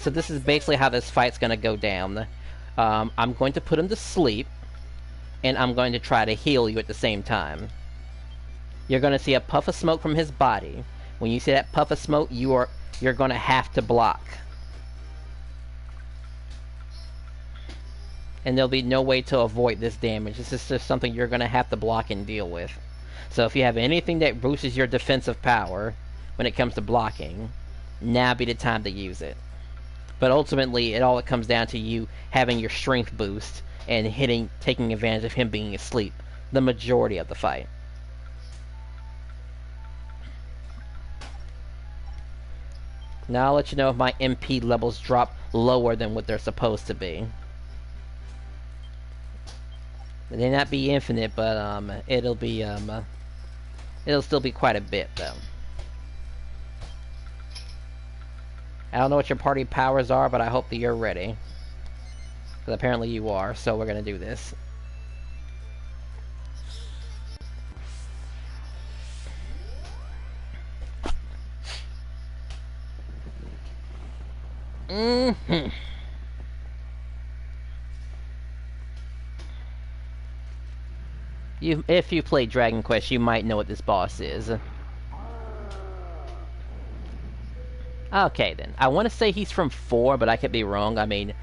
So this is basically how this fight's gonna go down. I'm going to put him to sleep, and I'm going to try to heal you at the same time. You're gonna see a puff of smoke from his body. When you see that puff of smoke, you're gonna have to block. And there'll be no way to avoid this damage. This is just something you're gonna have to block and deal with. So if you have anything that boosts your defensive power when it comes to blocking, now be the time to use it. But ultimately, it comes down to you having your strength boost and taking advantage of him being asleep the majority of the fight. Now I'll let you know if my MP levels drop lower than what they're supposed to be. They may not be infinite, but it'll still be quite a bit though. I don't know what your party powers are, but I hope that you're ready. Because apparently you are, so we're gonna do this. If you played Dragon Quest, you might know what this boss is. Okay, then. I want to say he's from 4, but I could be wrong. I mean,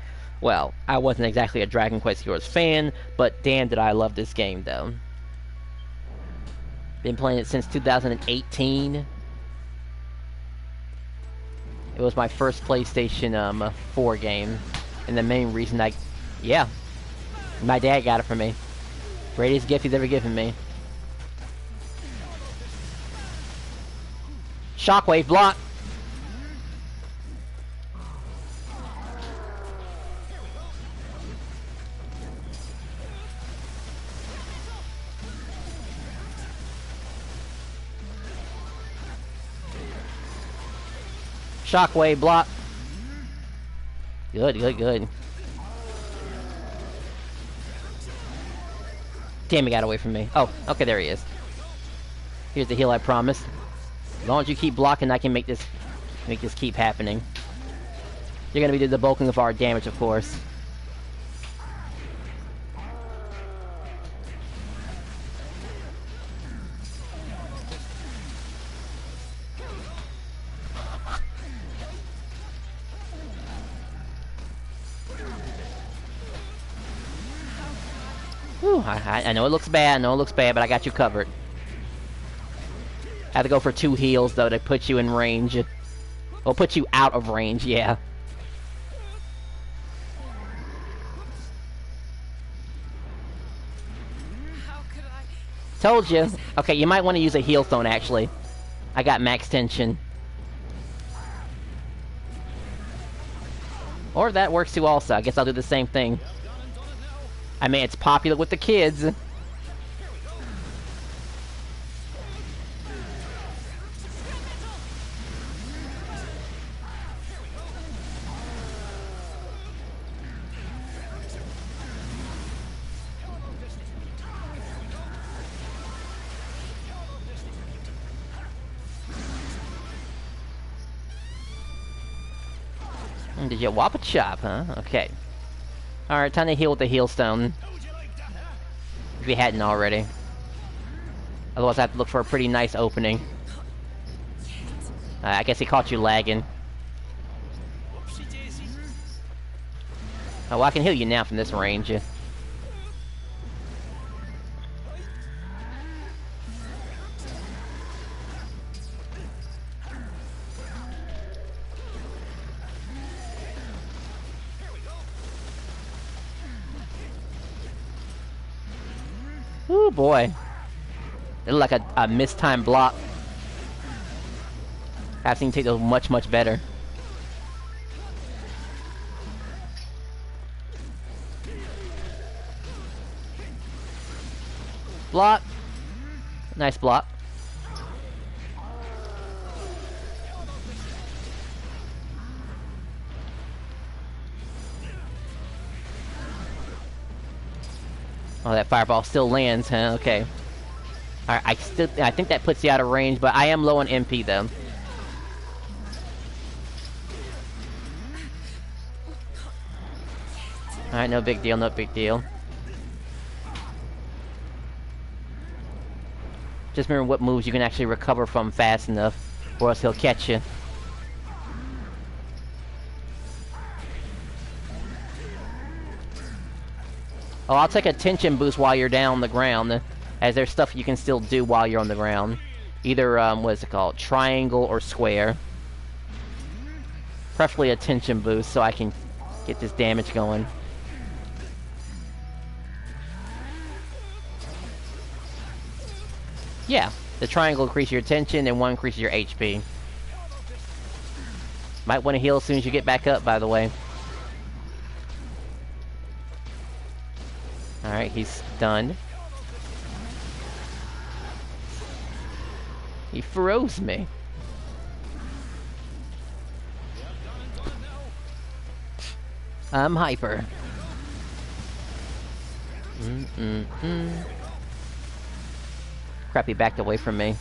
well, I wasn't exactly a Dragon Quest Heroes fan, but damn did I love this game, though. Been playing it since 2018. It was my first PlayStation 4 game, and the main reason yeah, my dad got it for me. Greatest gift he's ever given me. Shockwave block! Shockwave block! Good, good, good. Damn, he got away from me. Oh, okay, there he is. Here's the heal I promised. As long as you keep blocking, I can make this keep happening. You're gonna be doing the bulking of our damage, of course. Whew, I know it looks bad, but I got you covered. I had to go for 2 heals, though, to put you in range. Well, put you out of range, yeah. How could I? Told you. Okay, you might want to use a heal stone, actually. I got max tension. Or that works too also. I guess I'll do the same thing. I mean, it's popular with the kids. Did you whop a chop, huh? Okay. Alright, time to heal with the heal stone. If you hadn't already. Otherwise I have to look for a pretty nice opening. I guess he caught you lagging. Oh, well, I can heal you now from this range. Ooh, boy. It looked like a mistimed block. I've seen you take those much, much better. Block. Nice block. Oh, that fireball still lands, huh? Okay. Alright, I think that puts you out of range, but I am low on MP, though. Alright, no big deal, no big deal. Just remember what moves you can actually recover from fast enough, or else he'll catch you. Oh, I'll take a tension boost while you're down on the ground, as there's stuff you can still do while you're on the ground. Either, what is it called? Triangle or square. Preferably a tension boost so I can get this damage going. Yeah, the triangle increases your tension and one increases your HP. Might want to heal as soon as you get back up, by the way. Alright, he's stunned. He froze me. I'm hyper. Crap, he backed away from me.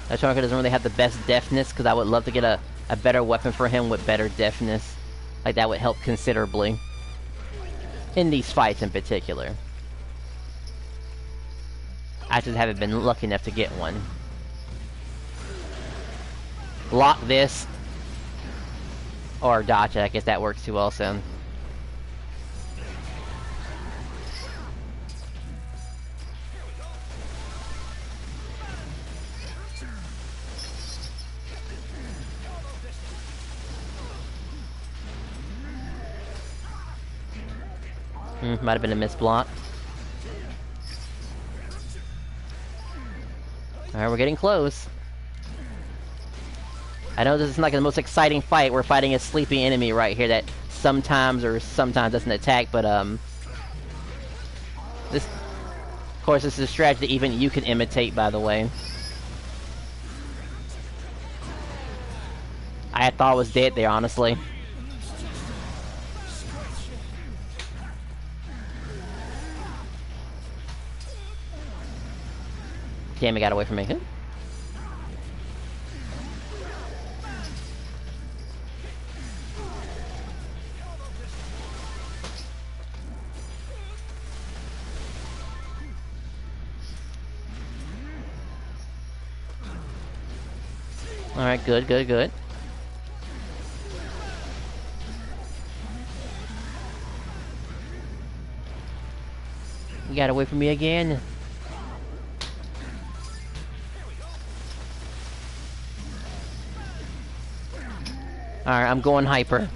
That Sharka doesn't really have the best deftness, because I would love to get a better weapon for him with better deftness. Like, that would help considerably. In these fights in particular. I just haven't been lucky enough to get one. Block this. Or dodge it, I guess that works too also. Might have been a missed block. Alright, we're getting close. I know this is not the most exciting fight. We're fighting a sleepy enemy right here that sometimes doesn't attack, but this, of course, this is a strategy even you can imitate, by the way. I thought I was dead there, honestly. Damn, he got away from me. Alright, good, good, good. You got away from me again. Alright, I'm going hyper.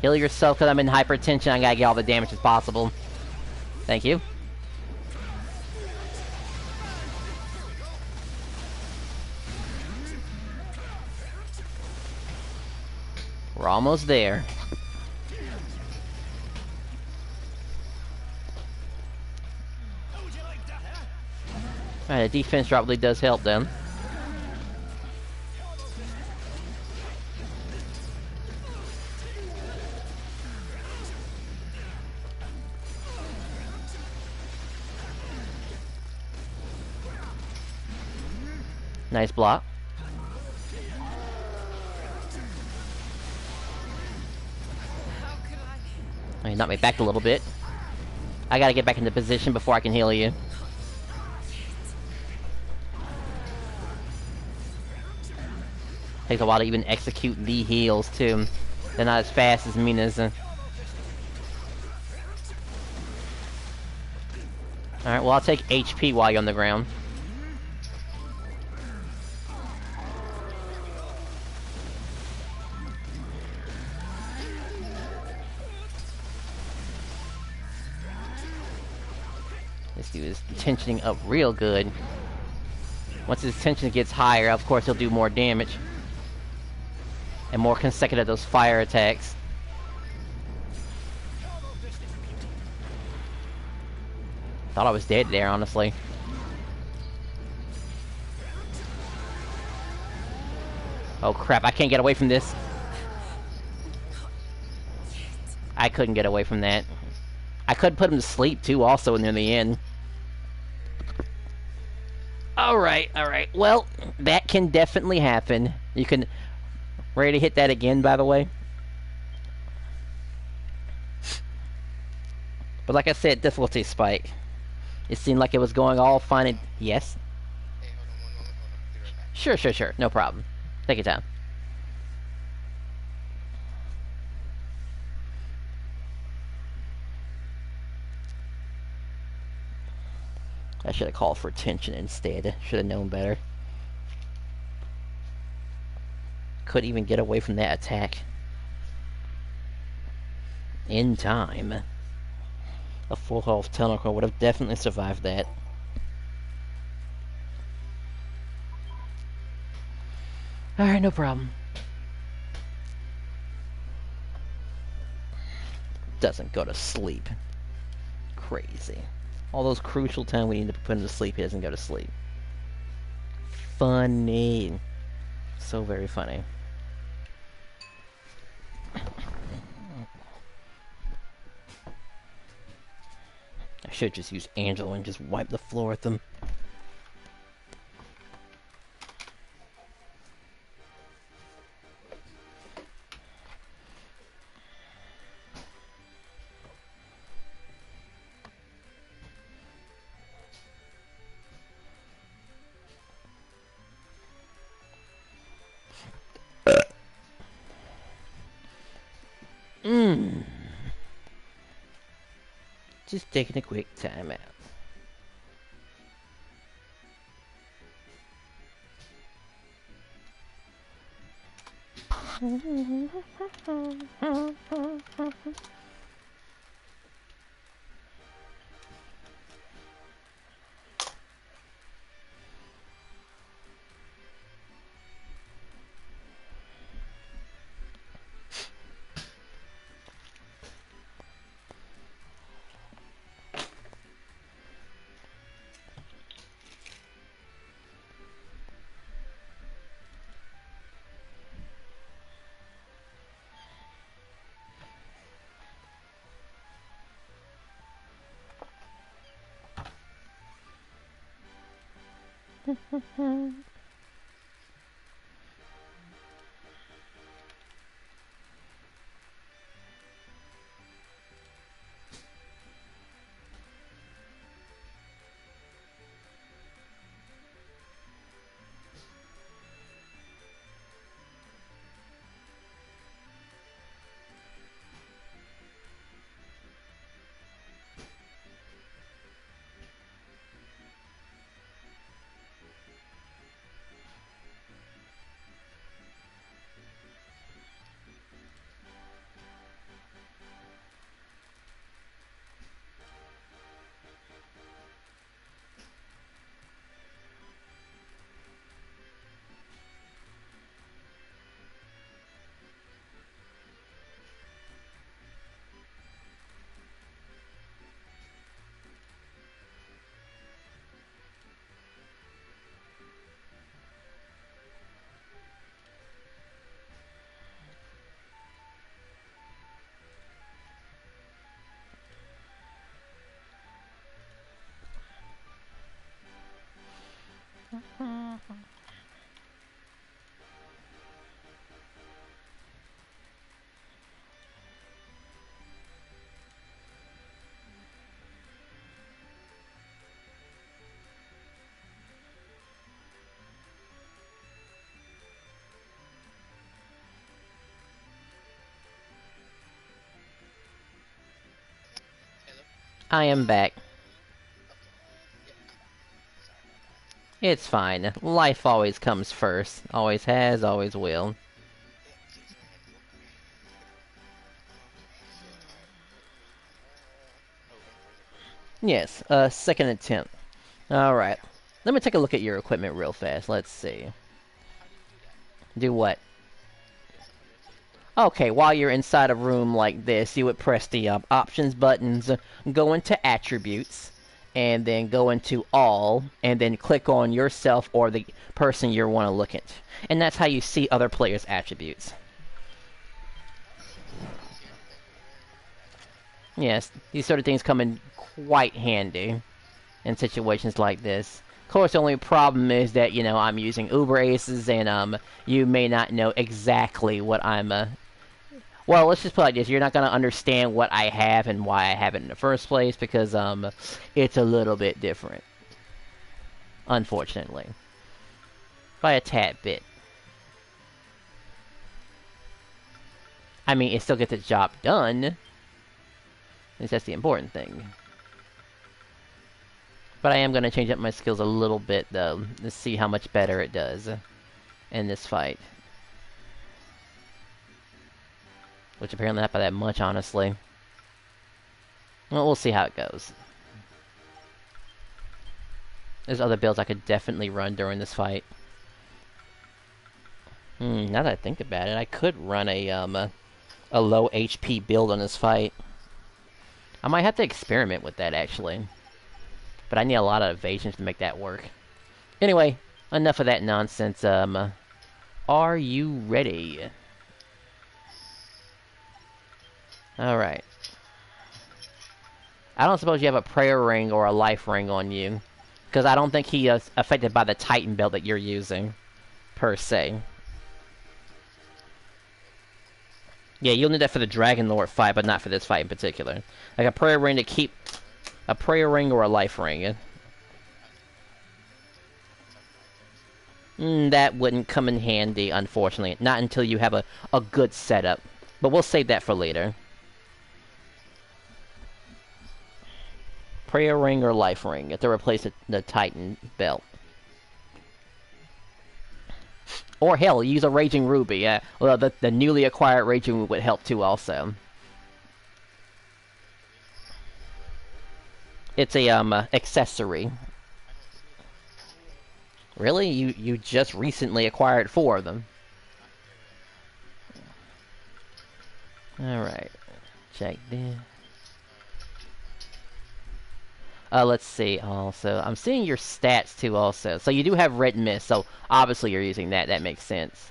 Heal yourself because I'm in hypertension. I gotta get all the damage as possible. Thank you. We're almost there. Alright, the defense drop really does help them. Nice block. Oh, he knocked me back a little bit. I gotta get back into position before I can heal you. Takes a while to even execute the heals, too. They're not as fast as Mina's. Alright, well, I'll take HP while you're on the ground. This dude is tensioning up real good. Once his tension gets higher, of course, he'll do more damage. And more consecutive those fire attacks. Thought I was dead there, honestly. Oh crap, I can't get away from this. I couldn't get away from that. I could put him to sleep too, also near the end. Alright, alright. Well, that can definitely happen. You can... Ready to hit that again, by the way? But like I said, difficulty spike. It seemed like it was going all fine and... Yes? Hey, hold on one moment. Hold on. Be right back. Sure, sure, sure. No problem. Take your time. I should have called for attention instead. Should have known better. Couldn't even get away from that attack. In time. A full health tentacle would have definitely survived that. Alright, no problem. Doesn't go to sleep. Crazy. All those crucial time we need to put him to sleep, he doesn't go to sleep. Funny. So very funny. I should just use Angela and just wipe the floor with them. Just taking a quick time out. Hello? I am back. Okay. Yeah. Sorry about that. It's fine. Life always comes first. Always has, always will. Yeah, please go ahead. Look. Okay, so... oh, one further. Yes, second attempt. Alright. Let me take a look at your equipment real fast. Let's see. How do you do that? Do what? Yes, I'm gonna take... Okay, while you're inside a room like this, you would press the options buttons, go into attributes, and then go into all, and then click on yourself or the person you want to look at. And that's how you see other players' attributes. Oh, okay. See, okay. Yes, these sort of things come in quite handy in situations like this. Of course, the only problem is that, you know, I'm using Uber Aces, and, you may not know exactly what I'm, well, let's just put it like this. You're not going to understand what I have and why I have it in the first place, because, it's a little bit different. Unfortunately. By a tad bit. I mean, it still gets its job done. And that's the important thing. But I am going to change up my skills a little bit, though, to see how much better it does in this fight. Which apparently not by that much, honestly. Well, we'll see how it goes. There's other builds I could definitely run during this fight. Now that I think about it, I could run a low HP build on this fight. I might have to experiment with that, actually. But I need a lot of evasions to make that work. Anyway, enough of that nonsense. Are you ready? Alright. I don't suppose you have a prayer ring or a life ring on you. Because I don't think he is affected by the Titan belt that you're using. Per se. Yeah, you'll need that for the dragonlord fight, but not for this fight in particular. Like a prayer ring to keep... A prayer ring or a life ring. That wouldn't come in handy, unfortunately. Not until you have a good setup. But we'll save that for later. Prayer ring or life ring to replace the Titan belt. Or hell, use a Raging Ruby. Well, the newly acquired Raging Ruby would help too, also. It's a accessory. Really? You just recently acquired 4 of them. Alright. Check this. Let's see, also. I'm seeing your stats, too, also. So you do have Red Mist, so obviously you're using that. That makes sense.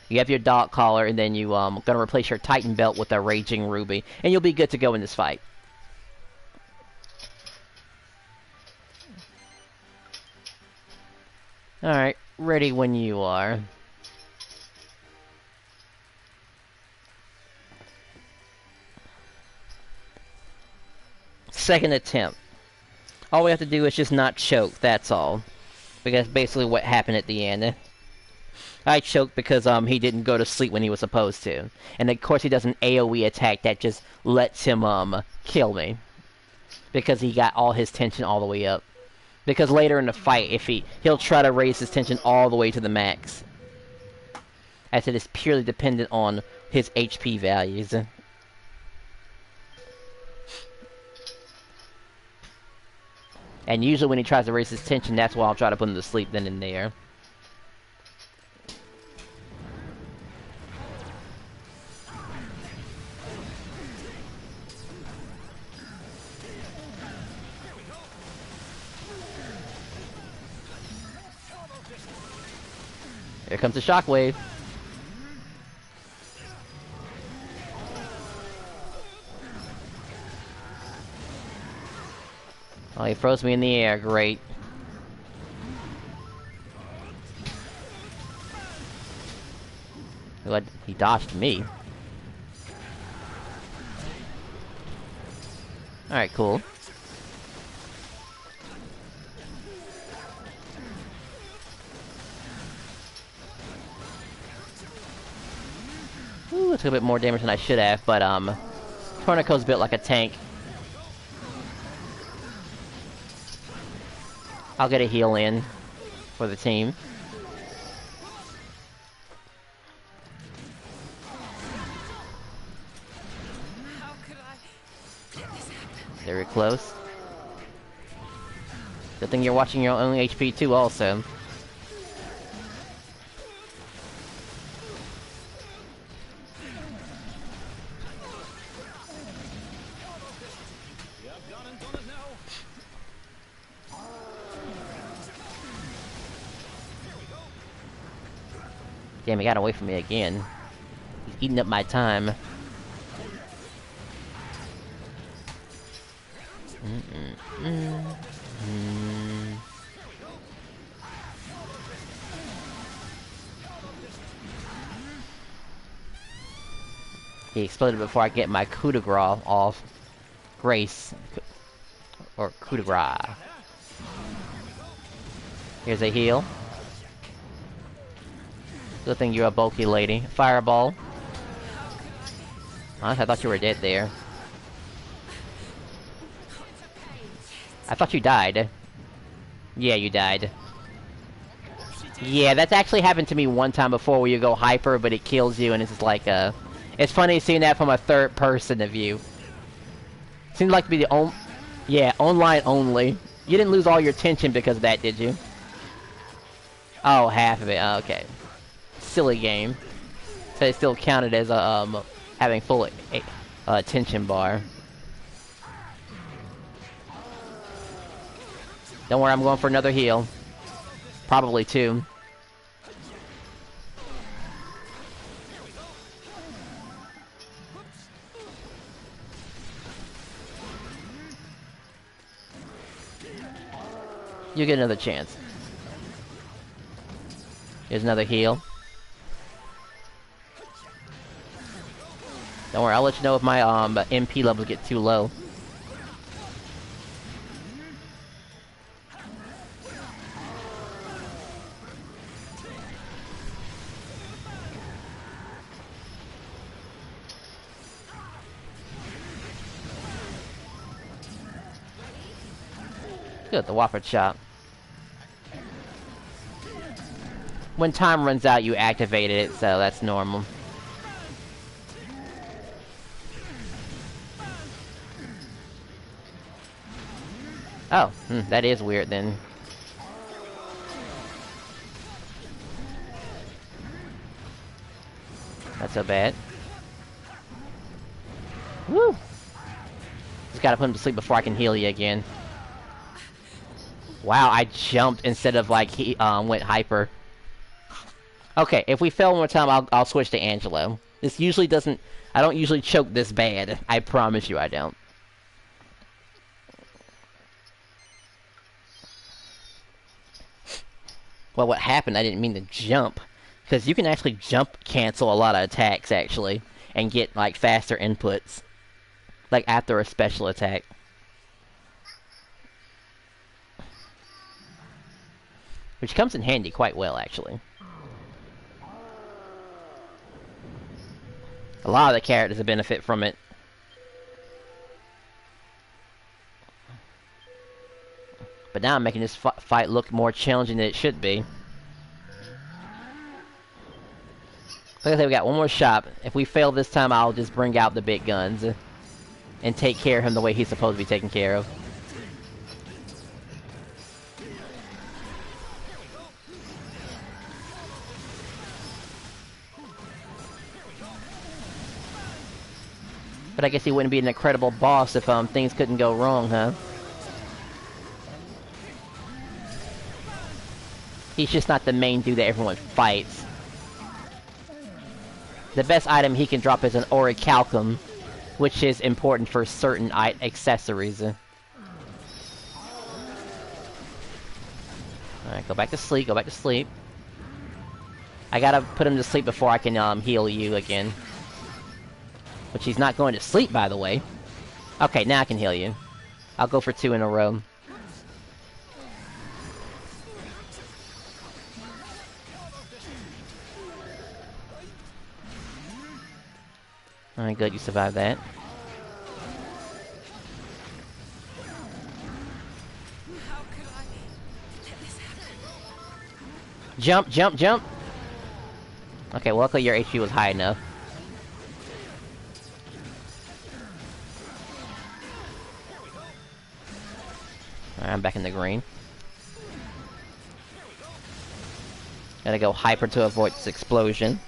You have your Dog Collar, and then you, gonna replace your Titan Belt with a Raging Ruby. And you'll be good to go in this fight. Alright, ready when you are. Second attempt. All we have to do is just not choke, that's all. Because basically what happened at the end. I choked because he didn't go to sleep when he was supposed to. And of course he does an AoE attack that just lets him kill me. Because he got all his tension all the way up. Because later in the fight, if he'll try to raise his tension all the way to the max. As it is purely dependent on his HP values. And usually when he tries to raise his tension, that's why I'll try to put him to sleep then and there. Here comes the shockwave. Oh, he froze me in the air. Great. What? He dodged me. Alright, cool. Ooh, it took a bit more damage than I should have, but, Tornico's built like a tank. I'll get a heal in for the team. How could I let this happen? Very close. Good thing you're watching your own HP too, also. Damn, he got away from me again. He's eating up my time. He exploded before I get my coup de grace off. Grace. Or coup de grace. Here's a heal. Good thing you're a bulky lady. Fireball. Honestly, I thought you were dead there. I thought you died. Yeah, you died. Yeah, that's actually happened to me one time before where you go hyper, but it kills you, and it's just like, It's funny seeing that from a third-person view. Seems like to be the only... Yeah, online only. You didn't lose all your tension because of that, did you? Oh, half of it. Oh, okay. Silly game. So it still counted as having full tension bar. Don't worry, I'm going for another heal. Probably two. You get another chance. Here's another heal. Don't worry, I'll let you know if my MP levels get too low. Good, the Whopper Chop. When time runs out, you activated it, so that's normal. Oh, that is weird then. Not so bad. Woo! Just gotta put him to sleep before I can heal you again. Wow, I jumped instead of like he went hyper. Okay, if we fail one more time, I'll switch to Angelo. This usually doesn't... I don't usually choke this bad. I promise you I don't. Well, what happened, I didn't mean to jump. Because you can actually jump cancel a lot of attacks, actually. And get, like, faster inputs. Like, after a special attack. Which comes in handy quite well, actually. A lot of the characters benefit from it. But now I'm making this fight look more challenging than it should be. Like I said, we got one more shot. If we fail this time, I'll just bring out the big guns. And take care of him the way he's supposed to be taken care of. But I guess he wouldn't be an incredible boss if things couldn't go wrong, huh? He's just not the main dude that everyone fights. The best item he can drop is an orichalcum, which is important for certain accessories. Alright, go back to sleep, go back to sleep. I gotta put him to sleep before I can heal you again. Which he's not going to sleep, by the way. Okay, now I can heal you. I'll go for 2 in a row. Alright, good, you survived that. How could I let this happen? Jump, jump, jump! Okay, well, luckily your HP was high enough. Alright, I'm back in the green. Gotta go hyper to avoid this explosion.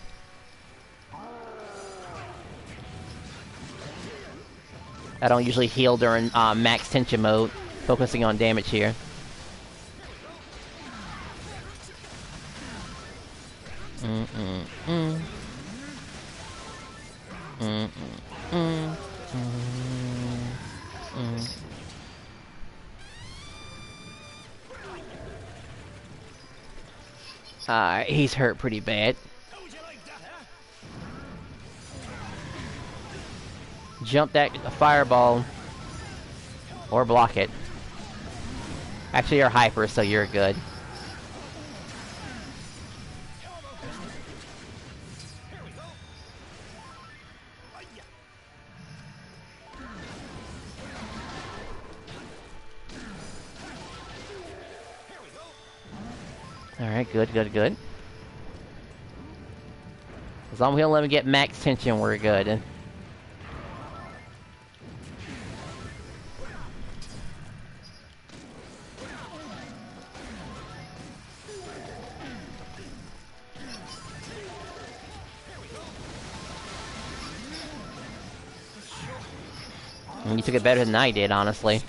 I don't usually heal during max tension mode, focusing on damage here. Alright, he's hurt pretty bad. Jump that fireball. Or block it. Actually, you're hyper, so you're good. Alright, good, good, good. As long as we don't let him get max tension, we're good. And you took it better than I did, honestly.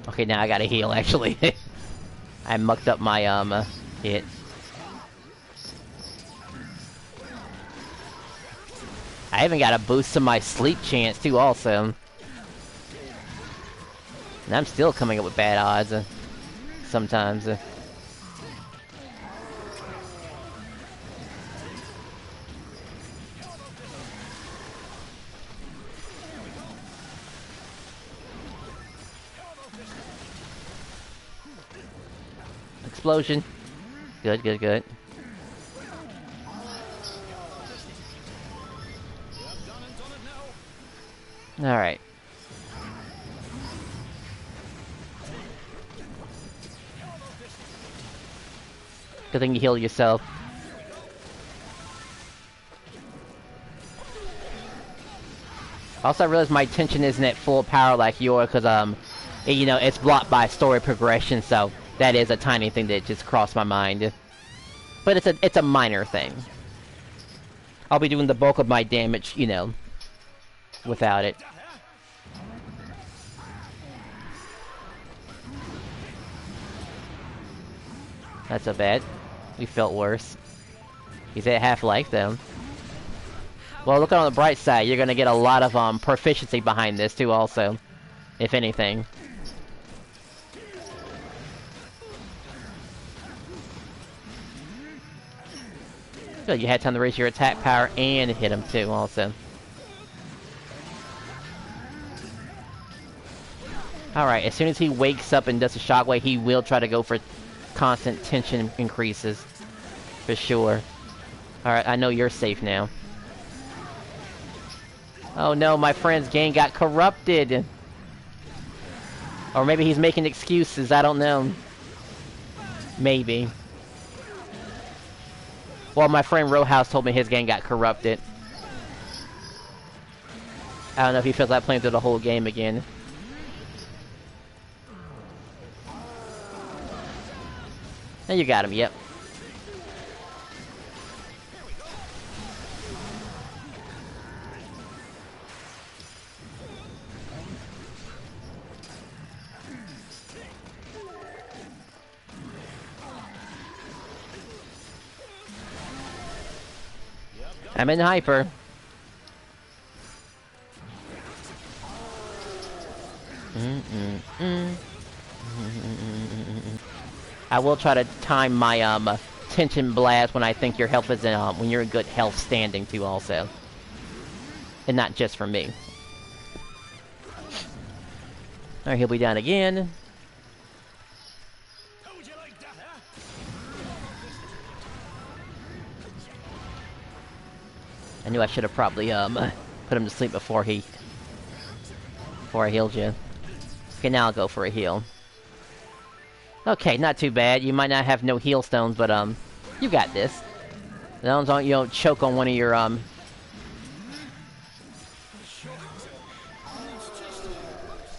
Okay, now I gotta heal, actually. I mucked up my, hit. I even got a boost to my sleep chance, too, also. And I'm still coming up with bad odds, sometimes. Explosion. Good, good, good. Alright. Good thing you healed yourself. Also, I realized my tension isn't at full power like yours, because, you know, it's blocked by story progression, so that is a tiny thing that just crossed my mind. But it's a minor thing. I'll be doing the bulk of my damage, you know, without it. That's so bad. We felt worse. He's at half life, though. Well, look on the bright side. You're gonna get a lot of, proficiency behind this, too, also. If anything. Good, you had time to raise your attack power and hit him, too, also. Alright, as soon as he wakes up and does a shockwave, he will try to go for constant tension increases. For sure. Alright, I know you're safe now. Oh no, my friend's game got corrupted! Or maybe he's making excuses, I don't know. Maybe. Well, my friend Rowhouse told me his game got corrupted. I don't know if he feels like playing through the whole game again. Now you got him, yep. I'm in hyper. I will try to time my tension blast when I think your health is in when you're in good health standing too, also, and not just for me. All right, he'll be down again. I knew I should have probably put him to sleep before I healed you. Okay, now I'll go for a heal. Okay, not too bad. You might not have no heal stones, but you got this. As long as you don't choke on one of your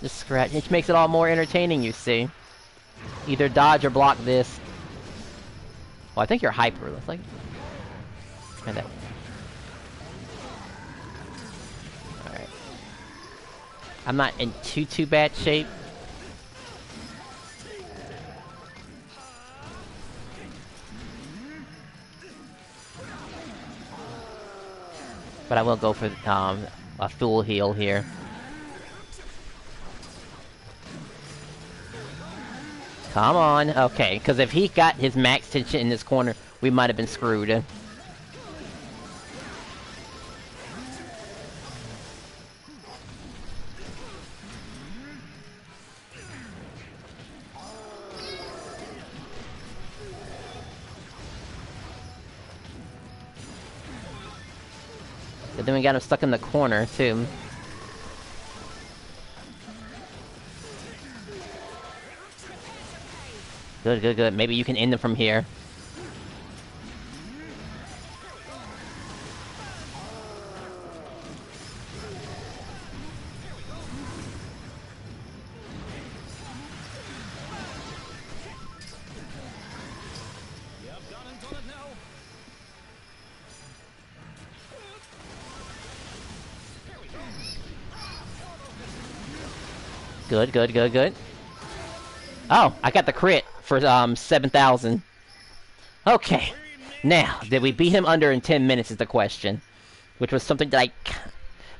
just scratch, which makes it all more entertaining, you see. Either dodge or block this. Well, I think you're hyper, looks like. And that. Alright. I'm not in too bad shape. But I will go for a full heal here. Come on. Okay, because if he got his max tension in this corner, we might have been screwed. But then we got him stuck in the corner, too. Good, good, good. Maybe you can end them from here. Good, good, good, good. Oh, I got the crit for 7,000. Okay. Now, did we beat him under in 10 minutes is the question. Which was something that I...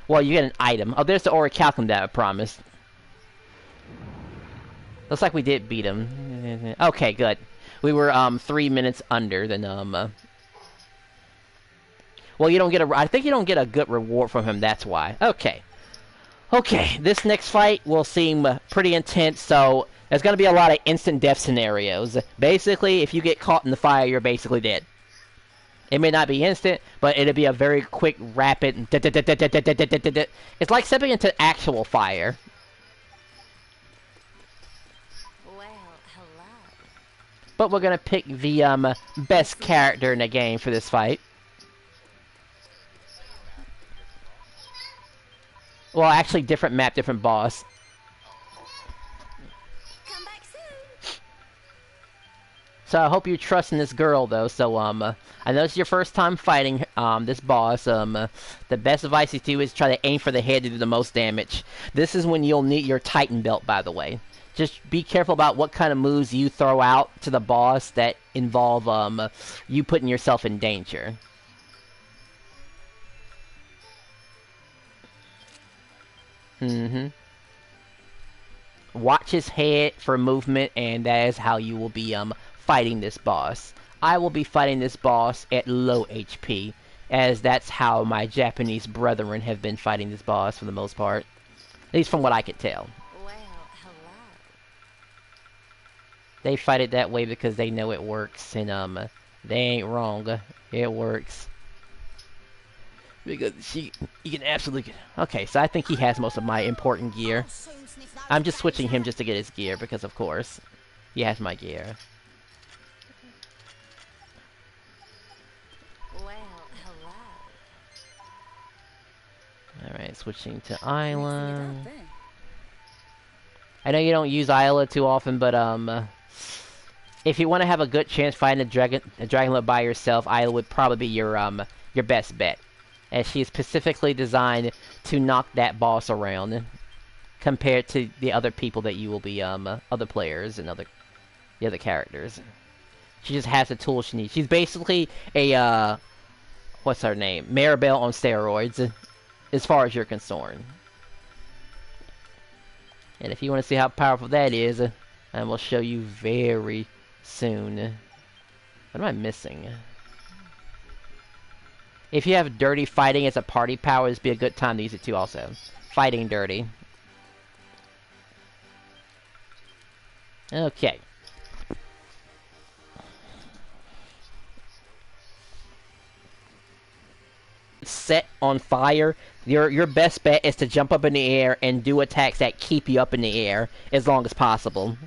Well, you get an item. Oh, there's the orichalcum that I promised. Looks like we did beat him. Okay, good. We were 3 minutes under than Well, you don't get a... I think you don't get a good reward from him, that's why. Okay. Okay, this next fight will seem pretty intense, so there's going to be a lot of instant death scenarios. Basically, if you get caught in the fire, you're basically dead. It may not be instant, but it'll be a very quick, rapid... It's like stepping into actual fire. Well, hello. But we're going to pick the best character in the game for this fight. Well, actually, different map, different boss. Come back soon. So I hope you trust in this girl, though. So I know it's your first time fighting this boss. The best advice you do is try to aim for the head to do the most damage. This is when you'll need your Titan belt, by the way. Just be careful about what kind of moves you throw out to the boss that involve you putting yourself in danger. Watch his head for movement, and that is how you will be fighting this boss. I will be fighting this boss at low HP, as that's how my Japanese brethren have been fighting this boss for the most part. At least from what I could tell. Well, hello. They fight it that way because they know it works, and they ain't wrong. It works. Because you can absolutely get... Okay, so I think he has most of my important gear. I'm just switching him just to get his gear, because of course, he has my gear. Well, hello. Alright, switching to Isla. I know you don't use Isla too often, but if you want to have a good chance fighting a dragonlord by yourself, Isla would probably be your best bet. As she is specifically designed to knock that boss around, compared to the other people that you will be, other players and the other characters. She just has the tools she needs. She's basically a, what's her name? Maribel on steroids, as far as you're concerned. And if you want to see how powerful that is, I will show you very soon. What am I missing? If you have dirty fighting as a party power, this would be a good time to use it too also. Fighting dirty. Okay. Set on fire, your best bet is to jump up in the air and do attacks that keep you up in the air as long as possible.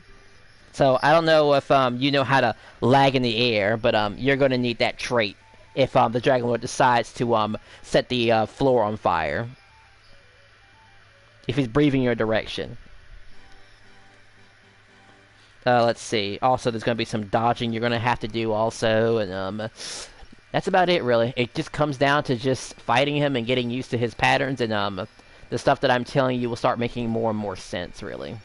So I don't know if you know how to lag in the air, but you're going to need that trait if the dragonlord decides to set the floor on fire. If he's breathing your direction. Let's see. Also, there's going to be some dodging you're going to have to do also, and that's about it, really. It just comes down to just fighting him and getting used to his patterns, and the stuff that I'm telling you will start making more and more sense, really.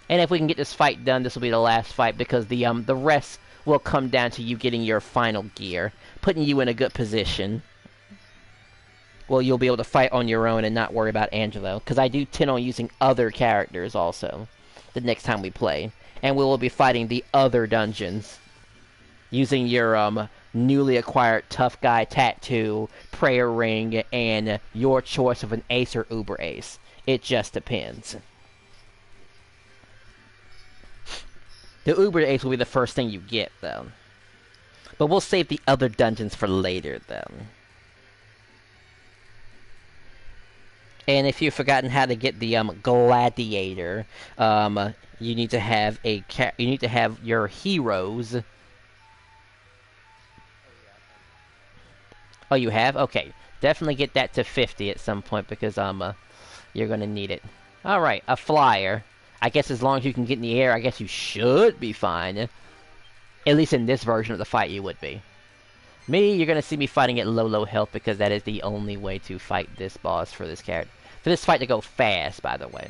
And if we can get this fight done, this will be the last fight, because the rest will come down to you getting your final gear, putting you in a good position. Well, you'll be able to fight on your own and not worry about Angelo, because I do tend on using other characters also. the next time we play. And we will be fighting the other dungeons. Using your newly acquired Tough Guy Tattoo, Prayer Ring, and your choice of an Ace or Uber Ace. It just depends. The Uber Ace will be the first thing you get, though. But we'll save the other dungeons for later, though. And if you've forgotten how to get the Gladiator, you need to have your heroes. Oh, you have? Okay. Definitely get that to 50 at some point because you're gonna need it. Alright, a flyer. I guess as long as you can get in the air, I guess you should be fine. At least in this version of the fight, you would be. Me, you're gonna see me fighting at low health because that is the only way to fight this boss for this character. For this fight to go fast, by the way.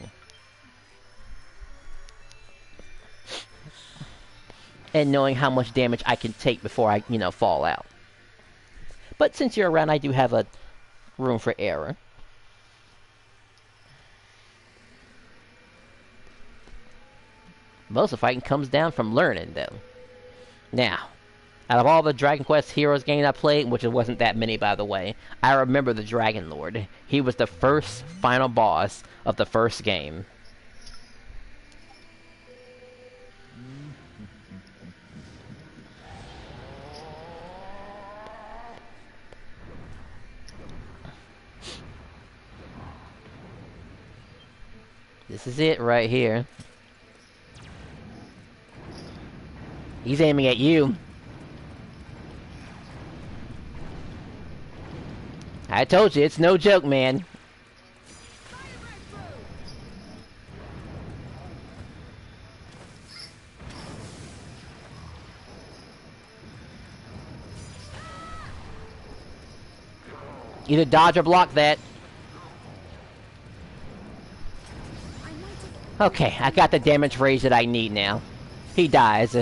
And knowing how much damage I can take before I, fall out. But since you're around, I do have a room for error. Most of the fighting comes down from learning, though. Now, out of all the Dragon Quest Heroes games I played, which it wasn't that many, by the way, I remember the dragonlord. He was the first final boss of the first game. This is it right here. He's aiming at you. I told you, it's no joke, man. Either dodge or block that. Okay, I got the damage range that I need now. He dies.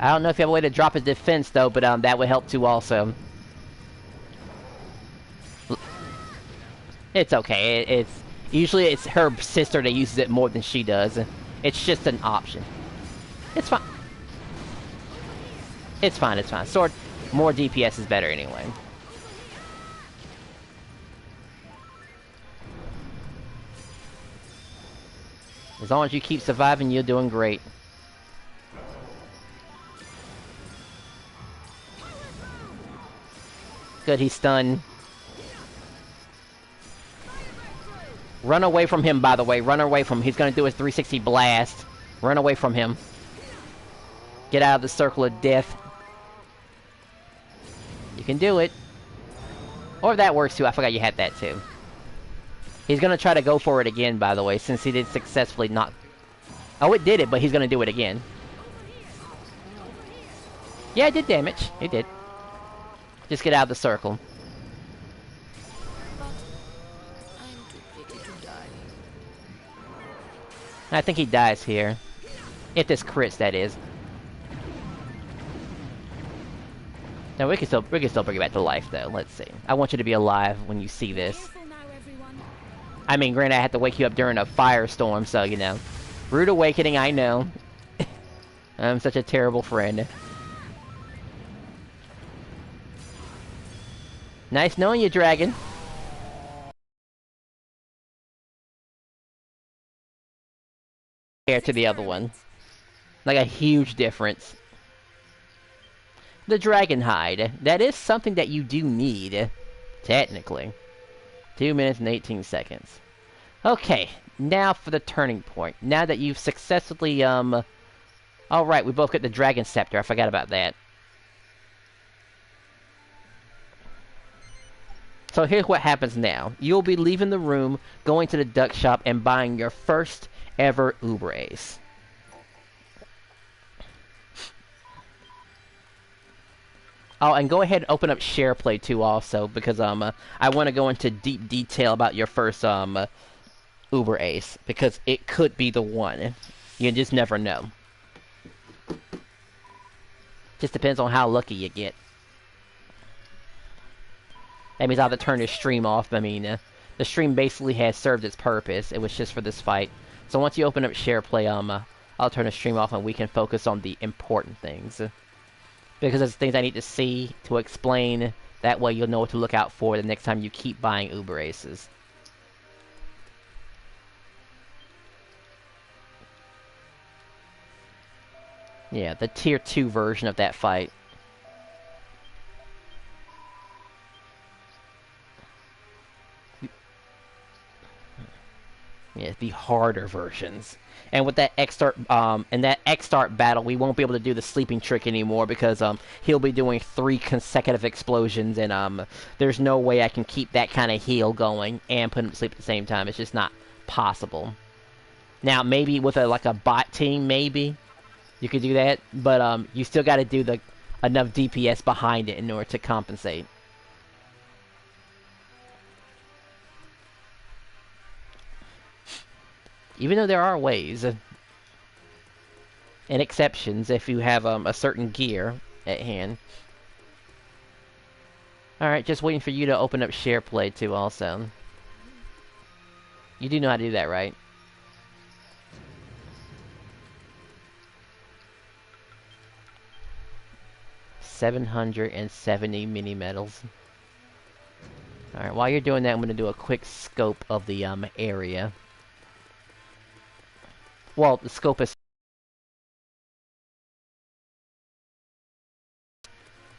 I don't know if you have a way to drop his defense, though, but that would help too also. It's okay. Usually it's her sister that uses it more than she does. It's just an option. It's fine. It's fine, it's fine. Sword, more DPS is better anyway. As long as you keep surviving, you're doing great. Good, he's stunned. Run away from him, by the way. Run away from him. He's gonna do his 360 blast. Run away from him. Get out of the circle of death. You can do it. Or that works too. I forgot you had that too. He's gonna try to go for it again, by the way, since he did successfully not... Oh, it did it, but he's gonna do it again. Yeah, it did damage. It did. Just get out of the circle. I think he dies here. If this crits, that is. Now we can still bring it back to life, though. Let's see. I want you to be alive when you see this. I mean, granted, I had to wake you up during a firestorm, so you know. Rude awakening, I know. I'm such a terrible friend. Nice knowing you, dragon. Compared to the other one. Like a huge difference. The dragon hide. That is something that you do need. Technically. 2 minutes and 18 seconds. Okay, now for the turning point. Now that you've successfully, Alright, we both got the dragon scepter. I forgot about that. So here's what happens now. You'll be leaving the room, going to the duck shop, and buying your first ever Uber Ace. Oh, and go ahead and open up SharePlay too also, because I want to go into deep detail about your first Uber Ace, because it could be the one. You just never know. Just depends on how lucky you get. That means I'll have to turn the stream off. I mean, the stream basically has served its purpose. It was just for this fight. So once you open up share play, I'll turn the stream off and we can focus on the important things. Because there's things I need to see to explain. That way you'll know what to look out for the next time you keep buying Uber Aces. Yeah, the tier 2 version of that fight. Yeah, the harder versions. And with that X-Start battle, we won't be able to do the sleeping trick anymore because he'll be doing 3 consecutive explosions, and there's no way I can keep that kind of heal going and put him to sleep at the same time. It's just not possible. Now, maybe with a bot team, maybe you could do that, but you still got to do enough DPS behind it in order to compensate. Even though there are ways and exceptions if you have a certain gear at hand. Alright, just waiting for you to open up share play too also. You do know how to do that, right? $770 mini medals. Alright, while you're doing that, I'm going to do a quick scope of the area. Well, the scope is...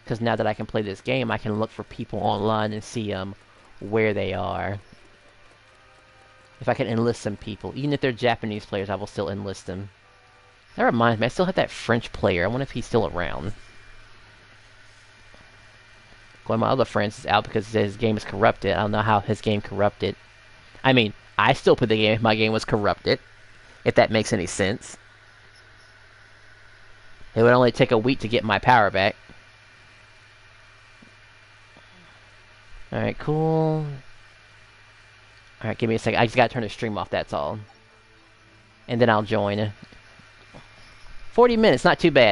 Because now that I can play this game, I can look for people online and see where they are. If I can enlist some people. Even if they're Japanese players, I will still enlist them. That reminds me, I still have that French player. I wonder if he's still around. One of my other friends is out because his game is corrupted. I don't know how his game corrupted. I mean, I still put the game if my game was corrupted. If that makes any sense. It would only take a week to get my power back. Alright, cool. Alright, give me a second. I just gotta turn the stream off, that's all. And then I'll join. 40 minutes, not too bad.